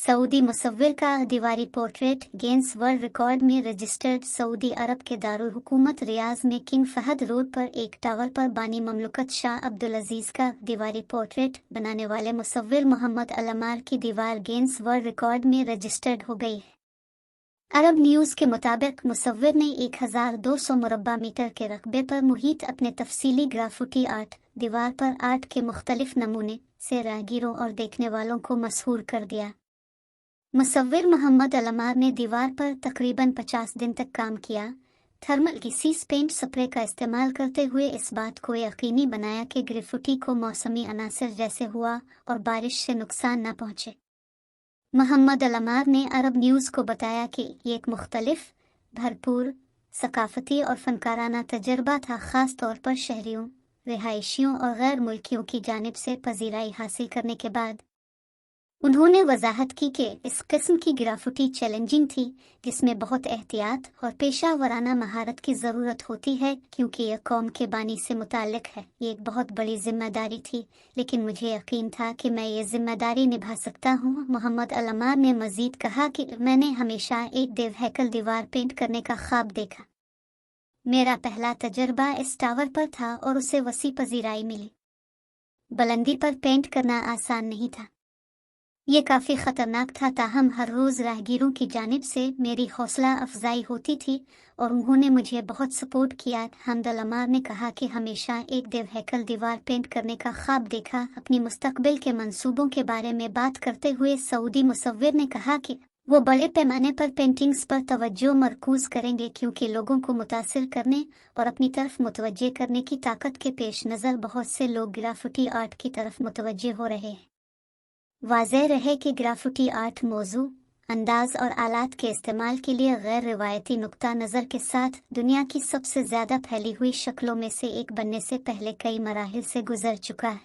Saudi मुसव्विर का दीवारी portrait Guinness world record में रजिस्टर्ड। सऊदी अरब के दारुल हुकूमत रियाज में किंग फहद रोड पर एक टावर पर बानी ममलुकत शाह अब्दुल अजीज का दीवारी पोर्ट्रेट बनाने वाले मुसव्विर मोहम्मद अल अमार की दीवार गिनीज वर्ल्ड रिकॉर्ड में रजिस्टर्ड हो गई है। अरब न्यूज़ के मुताबिक मुसव्विर ने 1200 मुरब्बा मीटर के रकबे पर मुहित अपने तफसीली ग्राफिटी आर्ट दीवार पर आर्ट के मुख्तलिफ नमूने से राहगीरों और देखने वालों को मसहूर कर दिया। मुसव्विर मोहम्मद अल अमार ने दीवार पर तकरीबन 50 दिन तक काम किया। थर्मल गीसीस पेंट स्प्रे का इस्तेमाल करते हुए इस बात को यकीनी बनाया कि ग्राफिटी को मौसमी अनासर जैसे हुआ और बारिश से नुकसान न पहुंचे। मोहम्मद अल अमार ने अरब न्यूज़ को बताया कि ये एक मुख्तलिफ, भरपूर, सकाफती और फनकाराना तजर्बा था, ख़ास तौर पर शहरियों, रिहायशियों और गैर मुल्कियों की जानिब से पजीराई हासिल करने के बाद। उन्होंने वजाहत की कि इस किस्म की ग्राफिटी चैलेंजिंग थी, जिसमें बहुत एहतियात और पेशा वराना महारत की ज़रूरत होती है, क्योंकि यह कौम के बानी से मुताल्लिक है। ये एक बहुत बड़ी जिम्मेदारी थी, लेकिन मुझे यकीन था कि मैं ये जिम्मेदारी निभा सकता हूँ। मोहम्मद अल अमार ने मज़ीद कहा कि मैंने हमेशा एक देव हैकल दीवार पेंट करने का ख्वाब देखा। मेरा पहला तजर्बा इस टावर पर था और उसे वसी पजीराई मिली। बुलंदी पर पेंट करना आसान नहीं था, ये काफ़ी ख़तरनाक था, ताहम हर रोज़ राहगीरों की जानिब से मेरी हौसला अफजाई होती थी और उन्होंने मुझे बहुत सपोर्ट किया। मोहम्मद अल अमार ने कहा कि हमेशा एक देव हैकल दीवार पेंट करने का ख्वाब देखा। अपनी मुस्तकबिल के मंसूबों के बारे में बात करते हुए सऊदी मुसव्विर ने कहा कि वो बड़े पैमाने पर पेंटिंग्स पर तवज्जो मरकूज़ करेंगे, क्योंकि लोगों को मुतासिर करने और अपनी तरफ मुतवज्जे करने की ताकत के पेश नज़र बहुत से लोग ग्राफिटी आर्ट की तरफ मुतवज्जे हो रहे हैं। वाज़ेह रहे कि ग्राफिटी आर्ट मौजू, अंदाज और आलात के इस्तेमाल के लिए गैर रिवायती नुक्ता नज़र के साथ दुनिया की सबसे ज़्यादा फैली हुई शक्लों में से एक बनने से पहले कई मराहिल से गुजर चुका है।